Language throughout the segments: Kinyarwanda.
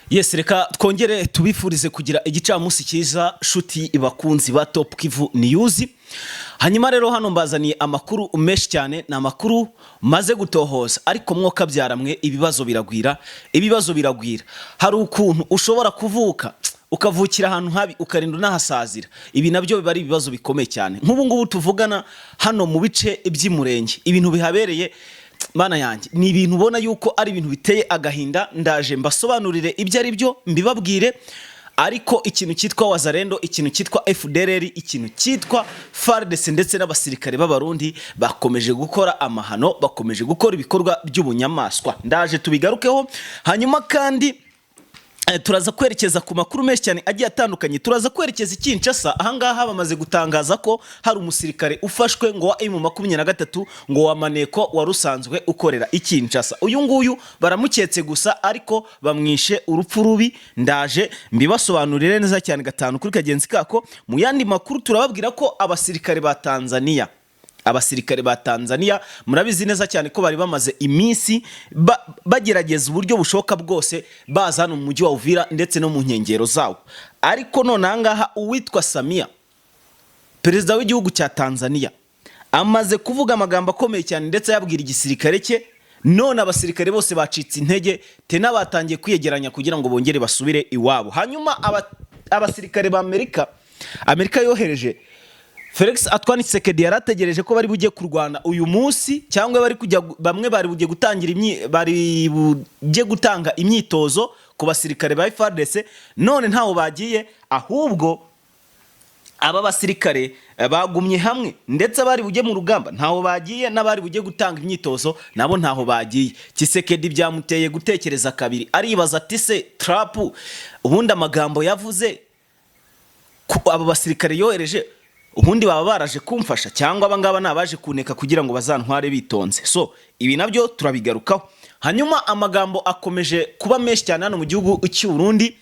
Yes, reka twongere tubifurize kugira igicamunsi cyiza shuti bakunzi ba Top Kivu News. Hanyuma rero hano mbazaniye amakuru menshi cyane, na amakuru maze gutohoza, ariko mwoka byaramwe ibibazo biragwira. Hari ukuntu ushobora kuvuka ukavukira ahantu habi ukarinda unahasazira. Ibi nabyo biba ari ibibazo bikomeye cyane. Nk'ubu ngubu tuvugana hano mu bice by'Imurenge, ibintu bihabereye mana yanjye ni ibintu ubona yuko ari ibintu biteye agahinda. Ndaje mbasobanurire ibyo ari byo, mbibabwire. Ariko ikintu cyitwa Wazalendo, ikintu cyitwa FDLR, ikintu cyitwa FARDC ndetse n'abasirikare b'abarundi bakomeje gukora amahano, bakomeje gukora ibikorwa by'ubunyamaswa. Ndaje tubigarukeho. Hanyuma kandi turaza kwerekeza ku makuru menshi cyane agiye atandukanye. Turaza kwerekeza i Kinshasa, ahangaha bamaze gutangaza ko hari umusirikare ufashwe ngo wa M23 ngo wamaneko warusanzwe ukorera i Kinshasa. Uyu nguyu baramuketse gusa, ariko bamwishe urupfu rubi. Ndaje mbibasobanurire neza cyane gatanu kuri kagenzi kako. Mu yandi makuru turababwira ko abasirikare ba Tanzania murabizi neza cyane ko bari bamaze iminsi bagerageza uburyo bushoka bwose baza hano mu mujyi wa Uvira ndetse no mu nkengero zawo. Ariko none ahangaha uwitwa Samia, perezida w'igihugu cya Tanzania, amaze kuvuga amagambo akomeye cyane ndetse yabwira igisirikare cye. None abasirikare bose bacitse intege, tena batangiye kwiyegeranya kugira ngo bongere basubire iwabo. Hanyuma abasirikare ba Amerika yohereje Felix Antoine Tshisekedi yarategereje ko bari bujye kurwana uyu munsi, cyangwa bamwe bari bujye gutanga imyitozo ku basirikare ba FARDC. None ntaho bagiye, ahubwo aba basirikare bagumye hamwe, ndetse bari bujye mu rugamba ntaho bagiye, n'abari bujye gutanga imyitozo nabo ntaho bagiye. Tshisekedi byamuteye gutekereza kabiri, aribaza ati se Trump ubundi amagambo yavuze aba basirikare yohereje ubundi baba baraje kumfasha, cyangwa abangaba nabaje kuneka kugira ngo bazantware bitonze. So ibi nabyo turabigarukaho. Hanyuma amagambo akomeje kuba menshi cyane hano mu gihugu cy'u Burundi.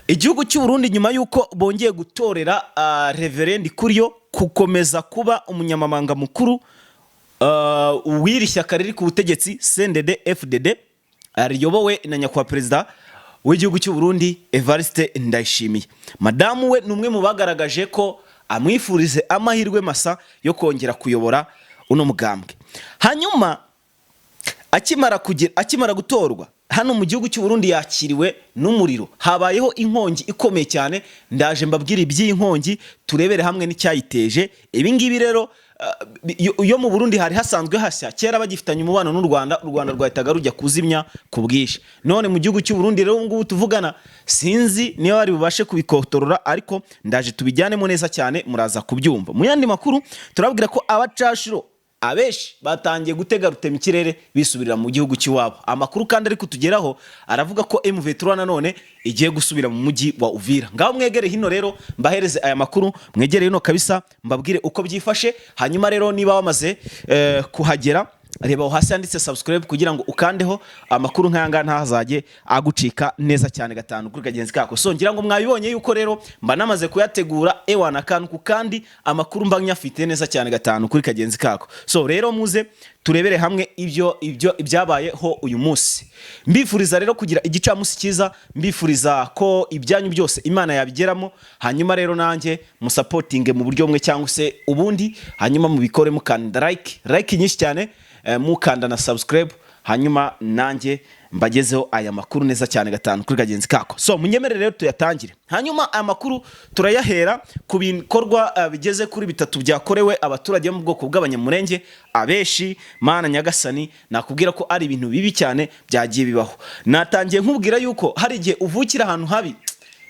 Igihugu cy'u Burundi nyuma yuko bongeye gutorera Reverend Kuriyo gukomeza kuba umunyamabanga mukuru w'iri shyaka riri ku butegetsi CNDD FDD, riyobowe na nyakubahwa perezida w'igihugu cy'u Burundi Evariste Ndayishimiye. Madamu we numwe mu bagaragaje ko amwifurize amahirwe masa yo kongera kuyobora uno mugambwe. Hanyuma akimara gutorwa hano mu gihugu cy'u Burundi yakiriwe n'umuriro. Habayeho inkongi ikomeye cyane. Ndaje mbabwira iby'inkongi, turebere hamwe n'icyayiteje. Ibi ngibi rero yo mu Burundi hari hasanzwe hashya, kera bagifitanye umubano n'u Rwanda rwahitaga rujya kuzimya ku bwinshi. None mu gihugu cy'u Burundi rero ngubu tuvugana, sinzi niyo bari bubashe kubikotorora, ariko ndaje tubijyanemo neza cyane muraza kubyumva. Mu yandi makuru turabwira ko abacashiro abeshi batangiye gutega rutema ikirere bisubirira mu gihugu cy'iwabo. Amakuru kandi ari kutugeraho aravuga ko M23 nanone igiye gusubira mu mujyi wa Uvira. Ngaho mwegere hino rero mbahereze aya makuru, mwegere hino kabisa mbabwire uko byifashe. Hanyuma rero niba wamaze kuhagera, reba hasi handitse subscribe kugira ngo ukandeho amakuru nk'ayanga ntahazajye agucika neza cyane gatanu kuri kagenzi kako. So ngira ngo mwabibonye yuko rero mba namaze kuyategura ewana kantu kandi amakuru mba nyafite neza cyane gatanu kuri kagenzi kako. So rero muze turebere hamwe ibyabayeho uyu munsi. Mbifuriza rero kugira igicamunsi cyiza, mbifuriza ko ibyanyu byose Imana yabigeramo. Hanyuma rero nanjye musupporting mu buryo bumwe cyangwa se ubundi, hanyuma mubikore mukanda like nyinshi cyane, mukanda na subscribe, hanyuma nanjye mbagezeho aya makuru neza cyane gatanu kuri kagenzi kako. So munyemerere rero tuyatangire. Hanyuma aya makuru turayahera ku bikorwa bigeze kuri bitatu byakorewe abaturage mu bwoko bw'abanyamurenge abeshi. Mana nyagasani, nakubwira ko ari ibintu bibi cyane byagiye bibaho. Natangiye nkubwira yuko hari igihe uvukira ahantu habi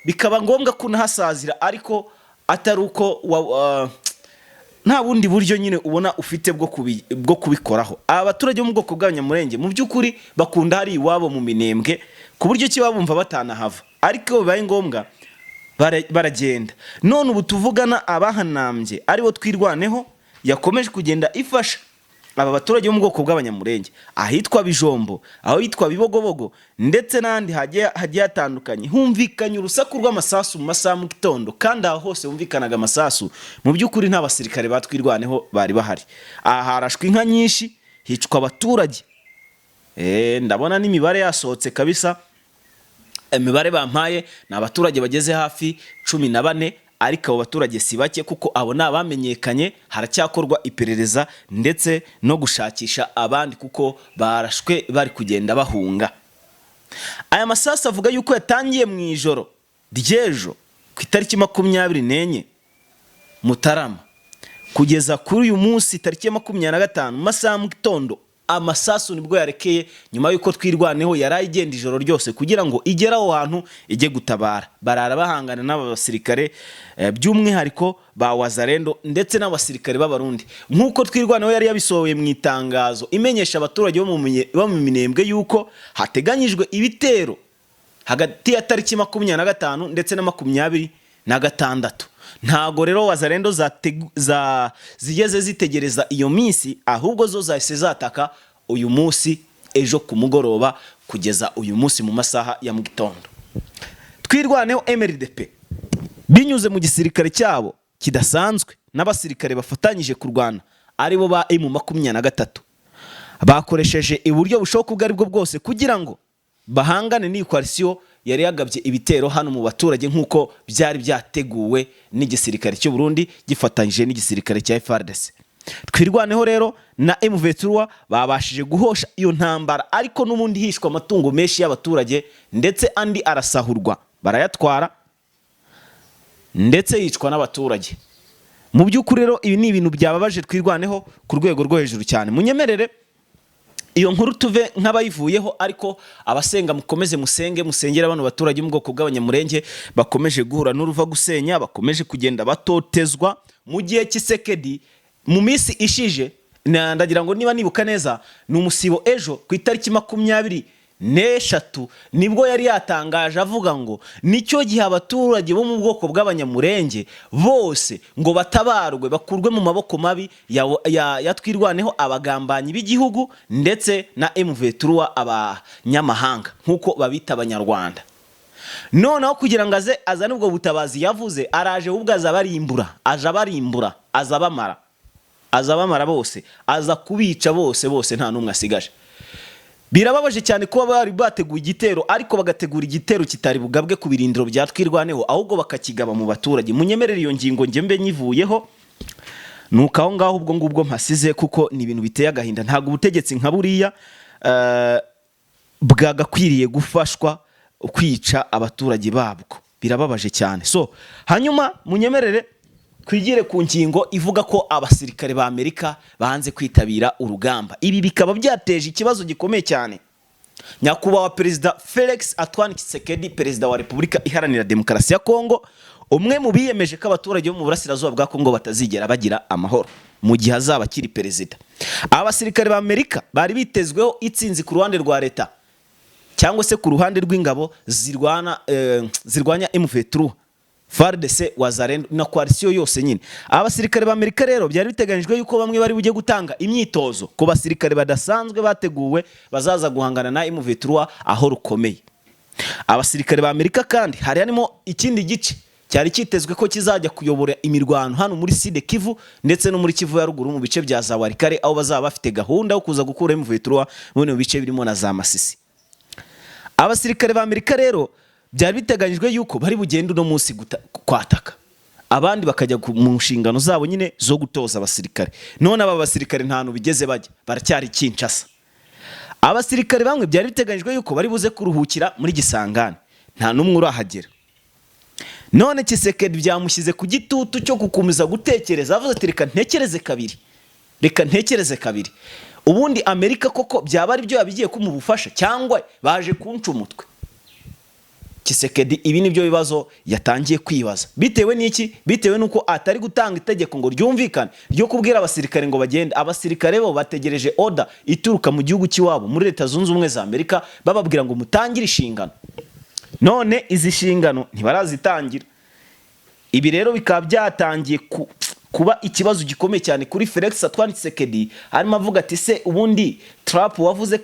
bikaba ngombwa ko unahasazira, ariko atari uko nta bundi buryo nyine ubona ufite bwo kubikoraho. Abaturage mu bwoko bw'abanyamurenge mu by'ukuri bakunda hari iwabo mu minembwe, ku buryo kibabumva batanahava, ariko bibaye ngombwa baragenda. None ubu tuvugana abahanambye aribo Twirwaneho yakomeje kugenda ifasha aba baturage mu bwoko bw'abanyamurenge ahitwa Bijombo, aho yitwa Bibogobogo ndetse n'andi hagiye hatandukanye. Humvikanye urusaku rw'amasasu mu masaha mu gitondo, kandi aho hose humvikanaga amasasu mu by'ukuri nta basirikare batwirwaneho bari bahari. Aha harashwe inka nyinshi, hicwa abaturage. Ndabona n'imibare yasohotse kabisa. imibare bampaye ni abaturage bageze hafi 14, ariko abo baturage si bake kuko abo ni abamenyekanye. Haracyakorwa iperereza ndetse no gushakisha abandi kuko barashwe bari kugenda bahunga. Aya masasu avuga yuko yatangiye mu ijoro ry'ejo ku itariki 24 Mutarama kugeza kuri uyu munsi tariki 25 mu masaha mu gitondo. Amasasu nibwo yarekeye nyuma yuko Twirwaneho yarayigenda ijoro ryose kugira ngo igera aho hantu ijye gutabara. Barara bahangana n'aba basirikare by'umwihariko ba Wazalendo ndetse n'abasirikare b'abarundi, nk'uko Twirwaneho yari yabisohoye mu itangazo imenyesha abaturage bo mu Minembwe yuko hateganyijwe ibitero hagati ya tariki 25 ndetse na 26. Ntago rero Wazalendo zigeze zitegereza iyo minsi, ahubwo zo zahise zataka uyu munsi ejo ku mugoroba kugeza uyu munsi mu masaha ya mu gitondo. Twirwaneho MRDP binyuze mu gisirikare cyabo kidasanzwe n'abasirikare bafatanyije kurwana aribo ba M23 bakoresheje uburyo bushoboka ubwo aribwo bwose kugira ngo bahangane n'iyi coalition yari yagabye ibitero hano mu baturage nk'uko byari byateguwe n'igisirikare cy'u Burundi gifatanyije n'igisirikare cya FARDC. Twirwaneho rero na M23 babashije guhosha iyo ntambara, ariko n'ubundi hishwa amatungo menshi y'abaturage ndetse andi arasahurwa, barayatwara ndetse yicwa n'abaturage. Mu by'ukuri rero ibi ni ibintu byababaje Twirwaneho ku rwego rwo hejuru cyane. Munyemerere iyo nkuru tuve nk'abayivuyeho, ariko abasenga mukomeze musengera abantu baturage mu bwoko bw'abanyamurenge bakomeje guhura n'uruva gusenya, bakomeje kugenda batotezwa mu gihe Tshisekedi mu minsi ishije. Ndagira ngo niba nibuka neza ni umusibo ejo ku itariki 23 nibwo yari yatangaje avuga ngo nicyo gihe abaturage bo mu bwoko bw'abanyamurenge bose ngo batabarwe bakurwe mu maboko mabi ya Twirwaneho abagambanyi b'igihugu ndetse na M23 abanyamahanga nk'uko babita abanyarwanda. Noneho kugira ngo azane ubwo butabazi yavuze araje ubwo azabarimbura azabamara bose, aza kubica bose nta numwe asigaje. Birababaje cyane kuba bari bateguye igitero ariko bagategura igitero kitari bugabwe ku birindiro bya Twirwaneho ahubwo bakakigaba mu baturage. Munyemerere iyo ngingo ngembe nyivuyeho nuko aho ngaho ubwo ngubwo mpasize kuko ni ibintu biteye agahinda. Ntago ubutegetsi nka buriya bwagakwiriye gufashwa kwica abaturage babwo, birababaje cyane. So hanyuma munyemerere twigire ku ngingo ivuga ko abasirikare ba Amerika banze kwitabira urugamba. Ibi bikaba byateje ikibazo gikomeye cyane. Nyakubahwa Perezida Felix Antoine Tshisekedi, Perezida wa Repubulika Iharanira Demokarasi ya Kongo, umwe mu biyemeje ko abaturage bo mu burasirazuba bwa Kongo batazigera bagira amahoro mu gihe azaba kiri perezida. Abasirikare ba Amerika bari bitezweho itsinzi ku ruhande rwa leta cyangwa se ku ruhande rw'ingabo zirwanya M23, FARDC, Wazalendo na coalition yose nyine. Abasirikare ba Amerika rero byari biteganyijwe yuko bamwe bari bujye gutanga imyitozo ku basirikare badasanzwe bateguwe bazaza guhangana na M23 aho rukomeye. Abasirikare ba Amerika kandi hari harimo ikindi gice cyari kitezwe ko kizajya kuyobora imirwano hano muri Sud Kivu ndetse no muri Kivu ya ruguru mu bice bya za Warikare, aho bazaba bafite gahunda yo kuza gukura M23 mu bice birimo na za Masisi. Abasirikare ba Amerika rero byari biteganyijwe yuko bari bugende uno munsi kwataka, abandi bakajya mu nshingano zabo nyine zo gutoza abasirikare. None aba basirikare ntanu bigeze bajya, baracyari Kinshasa. Abasirikare bamwe byari biteganyijwe yuko bari buze kuruhukira muri Gisangani, nta numwe urahagera. None Tshisekedi byamushyize ku gitutu cyo gukomeza gutekereza, avuze ati reka ntekereze kabiri. Ubundi Amerika koko byaba ari byo yabigiye kumubufasha cyangwa baje kunca umutwe? Tshisekedi ibi nibyo bibazo yatangiye kwibaza. Bitewe n'iki? Bitewe nuko atari gutanga itegeko ngo ryumvikane ryo kubwira abasirikare ngo bagende. Abasirikare bo bategereje order ituruka mu gihugu cy'iwabo muri Leta Zunze Ubumwe za Amerika bababwira ngo mutangire inshingano. None izi shingano ntibarazitangira. Ibi rero bikaba byatangiye kuba ikibazo gikomeye cyane kuri Felix Antoine Tshisekedi. Arimo avuga ati se ubundi Trump wavuze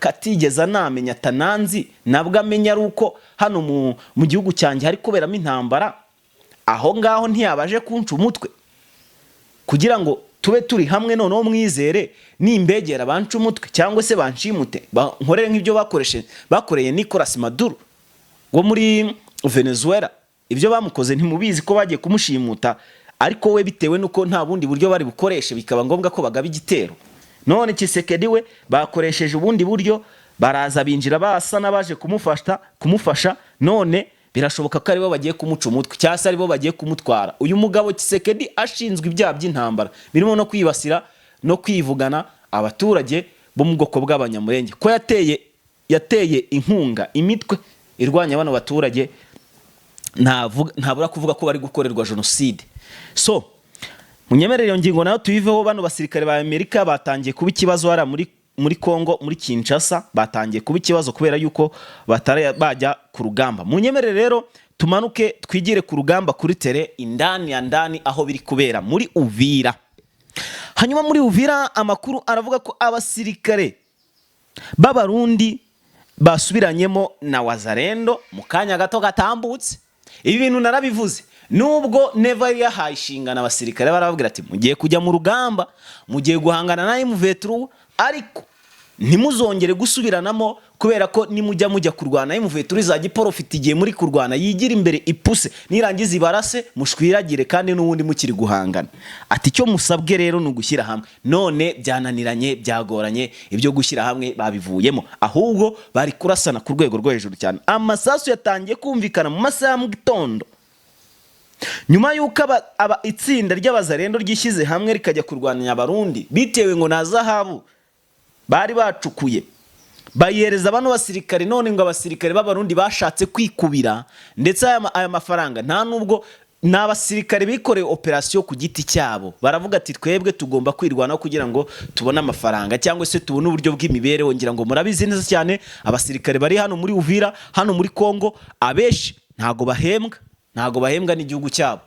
katigeza namenya tananzi nabwo amenya ruko hano mu gihugu cyanjye hari kuberamo intambara, aho ngaho ntiyabaje kunca umutwe kugira ngo tube turi hamwe noneho mwizere nimbegera banca umutwe cyangwa se banshimute nkorere nk'ibyo bakoreye Nicolas Maduro. ngo muri Venezuela ibyo bamukoze ntimubizi ko bagiye kumushimuta, ariko we bitewe nuko nta bundi buryo bari bukoreshe bikaba ngombwa ko bagaba igitero. None Tshisekedi we bakoresheje ubundi buryo, baraza binjira basa n'abaje kumufasha, none birashoboka ko aribo bagiye kumuca umutwe cyangwa se aribo bagiye kumutwara. Uyu mugabo Tshisekedi ashinzwe ibyaha by'intambara birimo no kwibasira no kwivugana abaturage bo mu bwoko bw'abanyamurenge, ko yateye inkunga imitwe irwanya bano baturage, ntabura kuvuga ko bari gukorerwa jenoside. So munyemerere iyo ngingo nayo tuyiveho. Bano basirikare ba Amerika batangiye kuba ikibazo hara muri Kongo, muri Kinshasa batangiye kuba ikibazo kubera yuko batari bajya ku rugamba. Munyemerere rero tumanuke twigire ku rugamba kuri tere indani ya ndani aho biri kubera muri Uvira. Hanyuma muri Uvira amakuru aravuga ko abasirikare b'Abarundi basubiranyemo na Wazalendo mu kanya gato gatambutse. Ibi bintu narabivuze, nubwo Neva yahaye inshingano abasirikare baravugira ati mugiye kujya mu rugamba, mugiye guhangana na M23, ariko ntimuzongere gusubiranamo kubera ko mujya kurwana M23 izajya iporofita igihe muri kurwana, yigira imbere ipuse, nirangiza ibarase mushwiragire kandi n'ubundi mukiri guhangana. Ati icyo musabwe rero ni ugushyira hamwe. None byananiranye, byagoranye, ibyo gushyira hamwe babivuyemo, ahubwo bari kurasana ku rwego rwo hejuru cyane. Amasasu yatangiye kumvikana mu masaha mu gitondo, nyuma yuko itsinda ry'Abazalendo ryishyize hamwe rikajya kurwanya Abarundi bitewe ngo na zahabu bari bacukuye, bayereza bano basirikare. None ngo abasirikare b'Abarundi bashatse kwikubira, ndetse aya mafaranga nta nubwo n'abasirikare bikoreye operasiyo ku giti cyabo, baravuga ati twebwe tugomba kwirwanaho kugira ngo tubone amafaranga cyangwa se tubone uburyo bw'imibereho. Ngira ngo murabizi neza cyane abasirikare bari hano muri Uvira, hano muri Kongo, abenshi ntago bahembwa n'igihugu cyabo.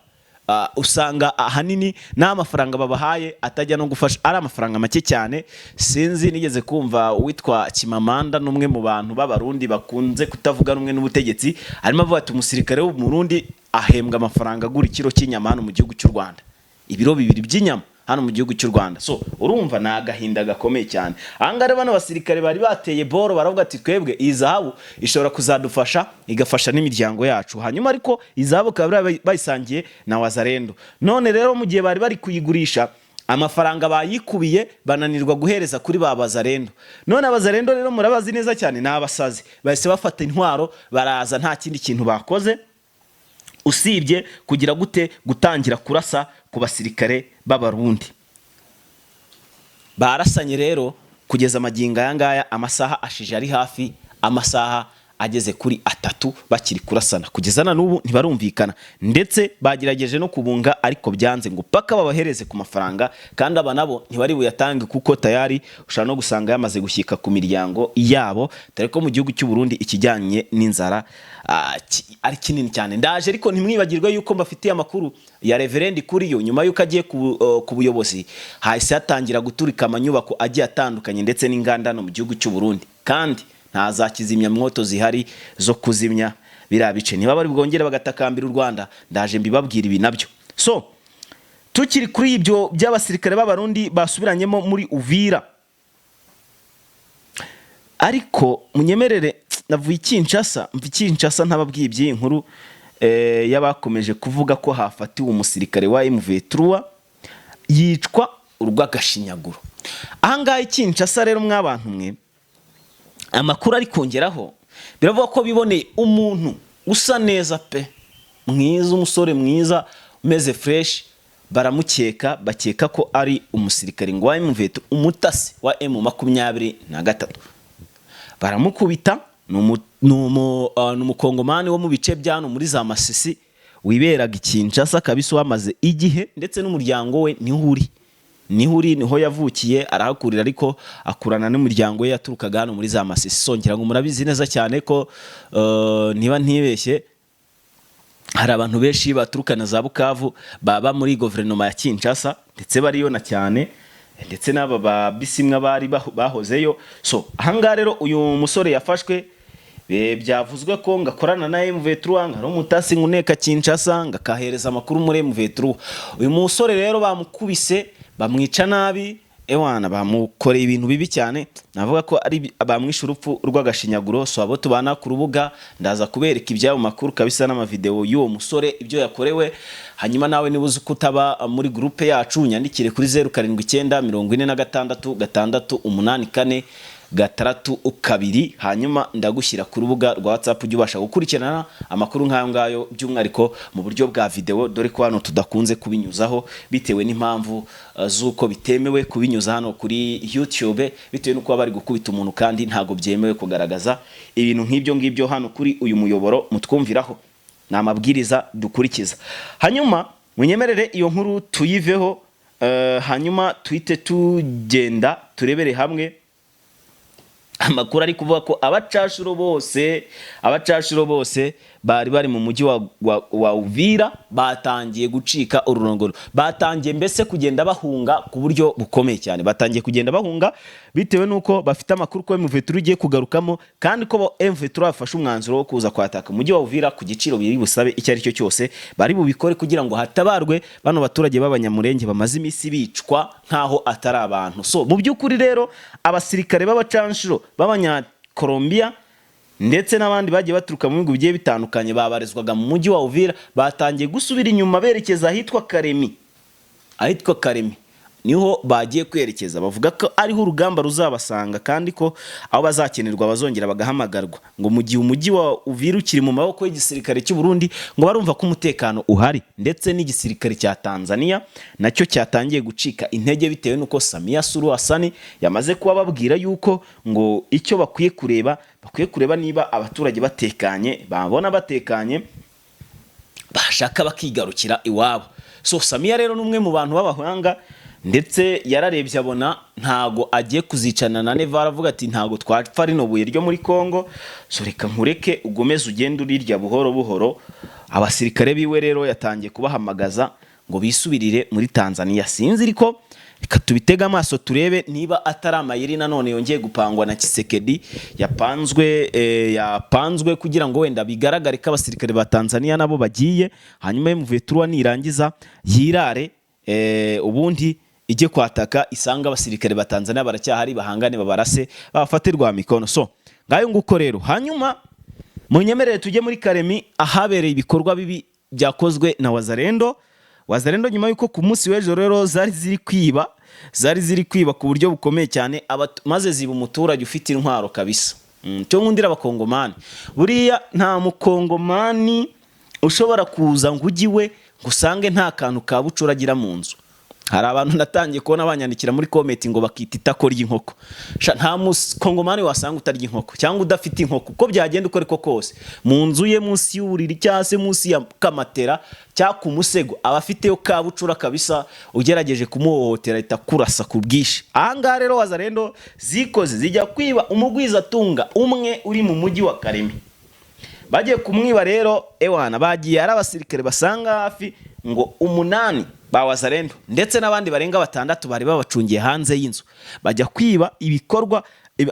Usanga ahanini n'amafaranga babahaye atajya no gufasha, ari amafaranga make cyane. Sinzi nigeze kumva uwitwa Kimamanda, n'umwe mu bantu b'Abarundi bakunze kutavuga rumwe n'ubutegetsi, arimo avuga ati umusirikare w'Umurundi ahembwa amafaranga agura ikiro cy'inyama hano mu gihugu cy'u Rwanda, ibiro 2 by'inyama hano mu gihugu cy'u Rwanda. So urumva na agahinda gakomeye cyane. Ahangare bano basirikare bari bateye boro, baravuga ati twebwe iyi zahabu ishobora kuzadufasha igafasha n'imiryango yacu. Hanyuma ariko izahabu kabira bayisangiye na Wazalendo. None rero mu gihe bari kuyigurisha, amafaranga bayikubiye bananirwa guhereza kuri ba Wazalendo. None Wazalendo rero murabazi neza cyane n'abasazi, bahise bafata intwaro baraza, nta kindi kintu bakoze usibye kugira gutangira kurasa ku basirikare b'Abarundi. Barasanye rero kugeza magingo aya ngaya, amasaha ashije ari hafi amasaha ageze kuri 3 bakiri kurasana, kugeza na n'ubu ntibarumvikana, ndetse bagerageje no kubunga ariko byanze, ngo paka babahereze ku mafaranga, kandi aba nabo ntibari buyatange kuko tayari ushaka no gusanga yamaze gushyika ku miryango yabo, dore ko mu gihugu cy'u Burundi ikijyanye n'inzara ari kinini cyane. Ndaje ariko ntimwibagirwe yuko mbafitiye amakuru ya Reverend Kuriyo, nyuma yuko agiye ku buyobozi hahise hatangira guturika amanyubako agiye atandukanye ndetse n'inganda no mu gihugu cy'u Burundi, kandi nta za kizimyamwoto zihari zo kuzimya biriya bice. Niba bari bwongere bagatakambira u Rwanda, ndaje mbibabwira ibi nabyo. So tukiri kuri ibyo by'abasirikare b'Abarundi basubiranyemo muri Uvira, ariko munyemerere navuye Kinshasa ntababwiye iby'iyi nkuru yabakomeje kuvuga ko hafatiwe umusirikare wa M23 yicwa urw'agashinyaguro. Ahangahe Kinshasa rero mw'abantu mwe, amakuru ari kongeraho biravuga ko biboneye umuntu usa neza pe, mwiza, umusore mwiza umeze fresh, bakeka ko ari umusirikare ngo wa M23, umutasi wa M23. Baramukubita, n'umukongomani wo mu bice byano muri za Masisi wiberaga Kinshasa kabisa, wamaze igihe, ndetse n'umuryango we niho yavukiye, arahakurira, ariko akurana n'umuryango we yaturukaga hano muri za Masisi. Songera ngo murabizi neza cyane ko niba ntibeshye hari abantu benshi baturukana za Bukavu baba muri guverinoma ya Kinshasa, ndetse bariyo na cyane, ndetse n'aba ba Bisimwa bari bahozeyo. So ahangaha rero uyu musore yafashwe, byavuzwe ko ngakorana na M23, ngari umutasi nguneka Kinshasa, ngakahereza amakuru muri M23. Uyu musore rero bamukubise, bamwica nabi, ewana bamukoreye ibintu bibi cyane, navuga ko ari bamwishe urupfu rw'agashinyaguro. So abo tubana ku rubuga ndaza kubereka ibyabo makuru kabisa n'amavideo y'uwo musore ibyo yakorewe. Hanyuma nawe niba uzi kutaba muri groupe yacu nyandikire kuri 0794466884 2 hanyuma ndagushyira ku rubuga rwa WhatsApp ujye ubasha gukurikirana amakuru nk'ayo ngayo by'umwariko mu buryo bwa video, dore ko hano tudakunze kubinyuzaho bitewe n'impamvu z'uko bitemewe kubinyuza hano kuri YouTube, bitewe n'uko bari gukubita umuntu kandi ntago byemewe kugaragaza ibintu nk'ibyo ngibyo hano kuri uyu muyoboro mutwumviraho. Ni amabwiriza dukurikiza. Hanyuma munyemerere iyo nkuru tuyiveho, hanyuma twite tugenda turebere hamwe amakuru ari kuvuga ko abacashuro bose bari mu mujyi wa Uvira batangiye gucika ururongoro, batangiye mbese kugenda bahunga ku buryo bukomeye cyane, batangiye kugenda bahunga bitewe nuko bafite amakuru ko M23 ugiye kugarukamo, kandi ko M23 bafashe umwanzuro wo kuza kwataka umujyi wa Uvira ku giciro biri busabe icyo ari cyo cyose, bari bubikore kugira ngo hatabarwe bano baturage b'abanyamurenge bamaze imisi bicwa nkaho atari abantu. So mu by'ukuri rero abasirikare b'abacanshuro b'abanya Colombia ndetse n'abandi bagiye baturuka mu bihugu bigiye bitandukanye babarezwaga mu mujyi wa Uvira batangiye gusubira inyuma berekeza ahitwa Karemi. Niho bagiye kwerekeza, bavuga ko ariho urugamba ruzabasanga kandi ko aho bazakenerwa bazongera bagahamagarwa, ngo mu gihe umujyi wa Uvira ukiri mu maboko y'igisirikare cy'u Burundi ngo barumva ko umutekano uhari, ndetse n'igisirikare cya Tanzania nacyo cyatangiye gucika intege bitewe nuko Samia Suluhu Hassan yamaze kuba babwira yuko ngo icyo bakwiye kureba niba abaturage batekanye, babona batekanye bashaka bakigarukira iwabo. So Samia rero numwe mu bantu b'abahanga, ndetse yararebye abona ntago agiye kuzicana na Neva, aravuga ati ntago twapfa rino buye ryo muri Kongo, so reka nkureke ugomeze ugenda urirya buhoro buhoro. Abasirikare biwe rero yatangiye kubahamagaza ngo bisubirire muri Tanzania. Sinzi riko reka tubitega amaso turebe niba atari amayeri nanone yongeye gupangwa na Tshisekedi yapanzwe kugira ngo wenda bigaragare ko abasirikare ba Tanzania nabo bagiye, hanyuma M23 nirangiza yirare ubundi ije kwataka isanga abasirikare ba Tanzania baracyahari, bahangane babarase bafatirwa mikono. So ngayo nguko rero, hanyuma munyemerere tujye muri Karemi ahabereye ibikorwa bibi byakozwe na Wazalendo nyuma yuko ku munsi w'ejo rero zari ziri kwiba ku buryo bukomeye cyane, maze ziba umuturage ufite intwaro kabisa. Cyo nkundira abakongomani, buriya nta mukongomani ushobora kuza ngo ugiwe ngusange nta kantu ka bucuragira mu nzu. Hari abantu natangiye kubona banyandikira muri comment ngo bakita itako ry'inkoko. Nta mukongomani wasanga utarya inkoko cyangwa udafite inkoko, uko byagenda uko ariko kose, mu nzu ye munsi y'uburiri cyangwa se munsi ya kamatera cyangwa ku musego abafiteyo kabucura kabisa, ugerageje kumuhohotera itakurasa ku bwishi. Ahangaha rero Wazalendo zikoze zijya kwiba umugwizatunga umwe uri mu mujyi wa Karemi. Bagiye kumwiba rero ewana, bagiye ari abasirikare basanga hafi ngo 8 ba Wazalendo ndetse n'abandi barenga 6 bari babacungiye hanze y'inzu, bajya kwiba ibikorwa,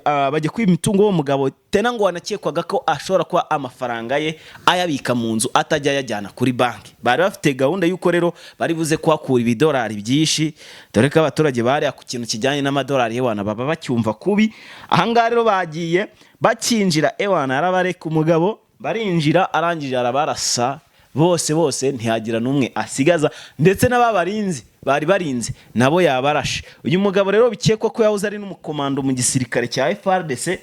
bajya kwiba imitungo w'umugabo tena ngo wanakekwaga ko ashobora kuba amafaranga ye ayabika mu nzu atajya yajyana kuri banki. Bari bafite gahunda y'uko rero bari buze kuhakura $10 byinshi, dore ko abaturage bari ku kintu kijyanye n'amadolari ewana baba bacyumva kubi. Ahangaha rero bagiye bakinjira ewana, arabareka umugabo, barinjira arangije arabarasa bose ntiyagira numwe asigaza, ndetse n'ababarinzi bari barinze nabo yabarashe. Uyu mugabo rero bikekwa ko yahoze ari n'umukomando mu gisirikare cya FARDC,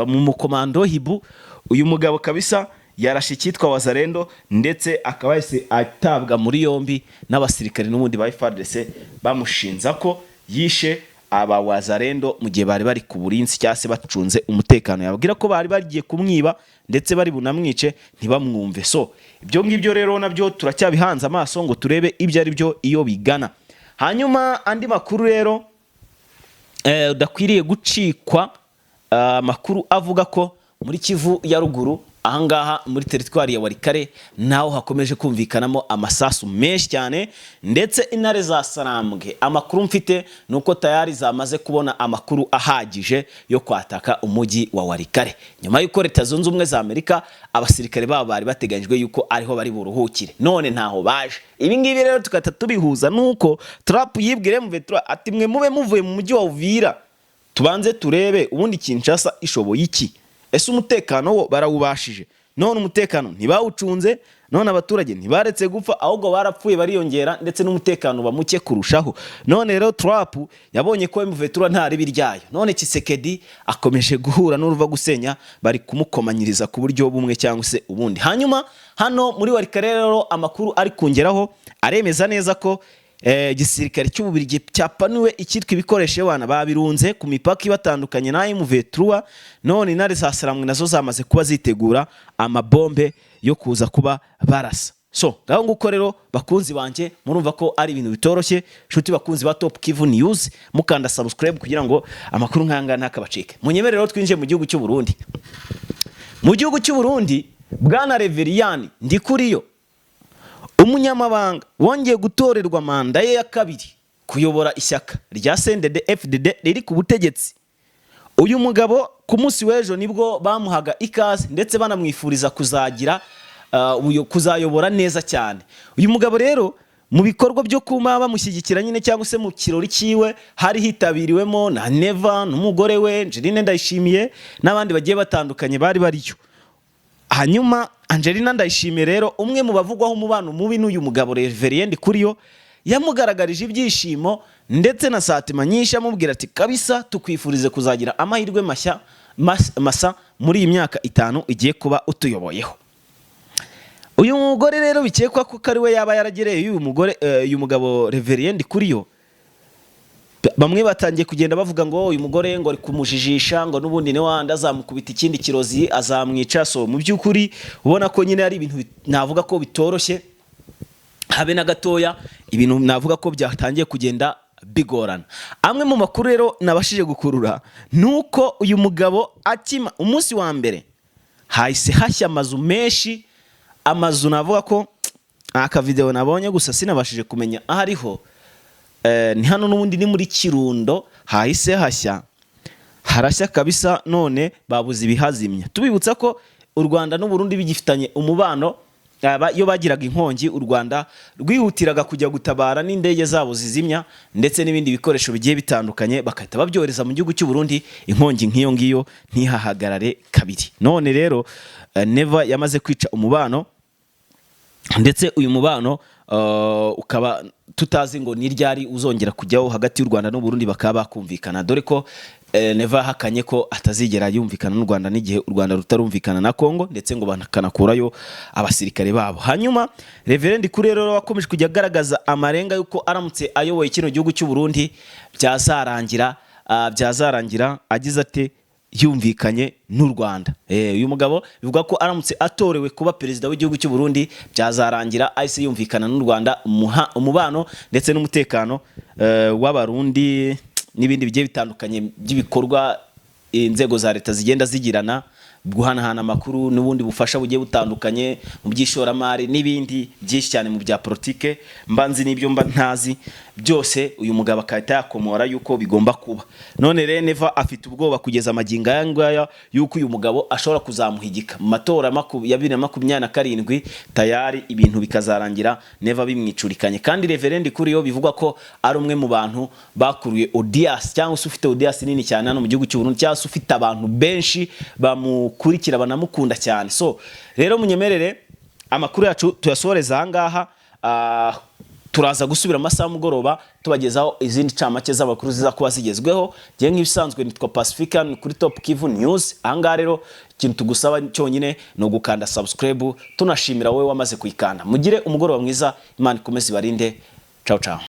mu mukomando hibu. Uyu mugabo kabisa yarashe cyitwa Wazalendo, ndetse akaba yese atabwa muri yombi n'abasirikare n'ubundi ba FARDC bamushinza ko yishe aba Wazalendo mu gihe bari ku burinzi cyase bacunze umutekano. Yababwira ko bari bagiye kumwiba ndetse bari bunamwice ntibamwumve. So ibyo ngibyo rero nabyo turacyabihanze amaso ngo turebe ibyo ari byo iyo bigana. Hanyuma andi makuru rero udakwiriye gucikwa, makuru avuga ko muri Kivu ya ruguru ahangaha muri teritwari ya Warikare naho hakomeje kumvikanamo amasasu menshi cyane, ndetse intare za Sarambwe amakuru mfite nuko tayari zamaze kubona amakuru ahagije yo kwataka umujyi wa Warikare, nyuma y'uko Leta Zunze Ubumwe za Amerika abasirikare babo bari bateganyijwe yuko ariho bari buruhukire, none ntaho baje. Ibi ngibi rero tukata tubihuza nuko Trump yibwire M23 ati mwe mube muvuye mu mujyi wa Uvira tubanze turebe ubundi Kinshasa ishoboye iki, ese umutekano wo barawubashije, none umutekano ntibawucunze, none abaturage ntibaretse gupfa ahubwo barapfuye bariyongera, ndetse n'umutekano bamuke kurushaho. None rero Trump yabonye ko M23 ntari biryayo, none Tshisekedi akomeje guhura n'uruva gusenya, bari kumukomanyiriza ku buryo bumwe cyangwa se ubundi. Hanyuma hano muri Warikare rero amakuru ari kungeraho aremeza neza ko gisirikare cy'Ububirigi cyapanuwe ikitwa ibikoresho wana babirunze ku mipaka ibatandukanye na M23, none intare za Sarambwe nazo zamaze kuba zitegura amabombe yo kuza kuba barasa. So ngaho nguko rero bakunzi banje murumva ko ari ibintu bitoroshye, shuti bakunzi ba Top Kivu News mukanda subscribe kugira ngo amakuru nkanga ntakabacike. Munyemerero twinje mu gihugu cy'u Burundi. Mu gihugu cy'u Burundi Bwana Reveriyani Ndikuriyo umunyamabanga wongeye gutorerwa manda ye ya kabiri kuyobora ishyaka rya CNDD FDD riri ku butegetsi. Uyu mugabo ku munsi w'ejo nibwo bamuhaga ikaze ndetse banamwifuriza kuzayobora neza cyane. Uyu mugabo rero mu bikorwa byo kuma bamushyigikira nyine cyangwa se mu kirori cyiwe hari hitabiriwemo na Neva n'umugore we Angeline Ndayishimiye n'abandi bagiye batandukanye bari bariyo. Hanyuma Angeline Ndayishimiye rero umwe mu bavugwaho umubano mubi n'uyu mugabo Reverien Ndikuriyo yamugaragarije ibyishimo ndetse na satima nyinshi amubwira ati kabisa tukwifurize kuzagira amahirwe masa muri iyi myaka 5 igiye kuba utuyoboyeho. Uyu mugore rero bikekwa ko kari we yaba yaragereye uyu mugabo Reverien Ndikuriyo, bamwe batangiye kugenda bavuga ngo uyu mugore ngo ari kumujijisha ngo nubundi ne wanda azamukubita ikindi kirozi azamwica. So mu byukuri ubona ko nyine ari ibintu navuga ko bitoroshye habe na gatoya, ibintu navuga ko byatangiye kugenda bigorana. Amwe mu makuru rero nabashije gukurura nuko uyu mugabo akima umunsi wa mbere hahise hashya amazu menshi, amazu navuga ko aka video nabonye gusa sinabashije kumenya ahariho. Ni hano n'ubundi ni muri Kirundo hahise harashya kabisa, none babuze ibihazimya. Tubibutsa ko u Rwanda n'u Burundi bigifitanye umubano, yo bagiraga inkongi u Rwanda rwihutiraga kujya gutabara n'indege zabo zizimya ndetse n'ibindi bikoresho bigiye bitandukanye bakahita babyoreza mu gihugu cy'u Burundi, inkongi nk'iyo ngiyo ntihahagarare kabiri. None rero Neva yamaze kwica umubano, ndetse uyu mubano ukaba tutazi ngo ni ryari uzongera kujyaho hagati y'u Rwanda n'u Burundi bakaba bakumvikana, dore ko Neva hakanye ko atazigera yumvikana n'u Rwanda n'igihe u Rwanda rutarumvikana na Kongo, ndetse ngo banakanakurayo abasirikare babo. Hanyuma Reverend Ndikuriyo rero wakomeje kujya agaragaza amarenga yuko aramutse ayoboye kino gihugu cy'u Burundi byazarangira agize ate yumvikanye n'u Rwanda. Uyu mugabo bivuga ko aramutse atorewe kuba perezida w'igihugu cy'u Burundi byazarangira ahise yumvikana n'u Rwanda umubano ndetse n'umutekano w'abarundi n'ibindi bigiye bitandukanye by'ibikorwa inzego za leta zigenda zigirana, guhanahana amakuru n'ubundi bufasha bugiye butandukanye mu by'ishoramari n'ibindi byinshi cyane mu bya politike mbanzi n'ibyo mba ntazi byose. Uyu mugabo akahita yakomora yuko bigomba kuba. None rero Neva afite ubwoba kugeza amagingo ayangaya yuko uyu mugabo ashobora kuzamuhigika mu matora ya 2027 tayari ibintu bikazarangira Neva bimwicurikanye. Kandi Reverend Ndikuriyo bivugwa ko ari umwe mu bantu bakuruye audience cyangwa se ufite audience nini cyane hano mu gihugu cy'u Burundi, cyangwa se ufite abantu benshi bamukurikira banamukunda cyane. So rero munyemerere amakuru yacu tuyasoreza ahangaha, turaza gusubira amasaha mugoroba tubagezaho izindi camake z'abakuru ziza kuba zigezweho. Je nk'ibisanzwe nitwa Pacifican kuri Top Kivu News. Ahangaha rero ikintu tugusaba cyonyine no gukanda subscribe, tunashimira wowe wamaze kuyikanda. Mugire umugoroba mwiza, Imana ikomeze ibarinde. Ciao ciao.